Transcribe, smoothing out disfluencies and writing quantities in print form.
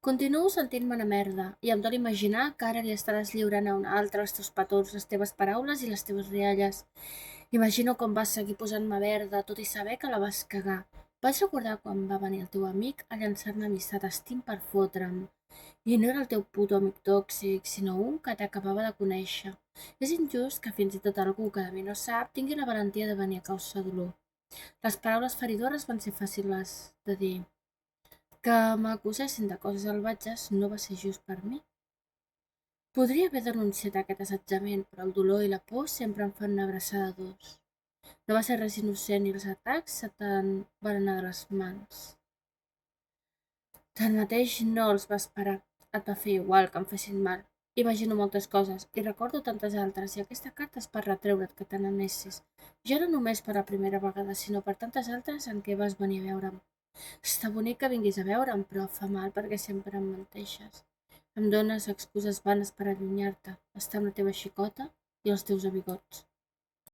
Continuo sentint-me una merda i em dol imaginar que ara li estaràs lliurant a una altra els teus petons, les teves paraules i les teves rialles. Imagino com vas seguir posant-me verda, tot i saber que la vas cagar. Vaig recordar quan va venir el teu amic a llançar-me amistat estim per fotre'm. I no era el teu puto amic tòxic, sinó un que t'acabava de conèixer. És injust que fins i tot algú que de mi no sap tingui la valentia de venir a causar dolor. Les paraules feridores van ser fàcils de dir. Que m'acusessin de coses salvatges no va ser just per mi. Podria haver denunciat aquest assetjament, però el dolor i la por sempre em fan una abraçada a dos. No va ser res innocent i els atacs se te'n van anar de les mans. Tanmateix no els va esperar. Et va fer igual que em fessin mal. Imagino moltes coses i recordo tantes altres i aquesta carta és per retreure't que te n'anessis. Ja no només per la primera vegada, sinó per tantes altres en què vas venir a veure'm. Està bonic que vinguis a veure'm, però fa mal perquè sempre em menteixes. Em dones excuses vanes per allunyar-te, estar amb la teva xicota i els teus amigots.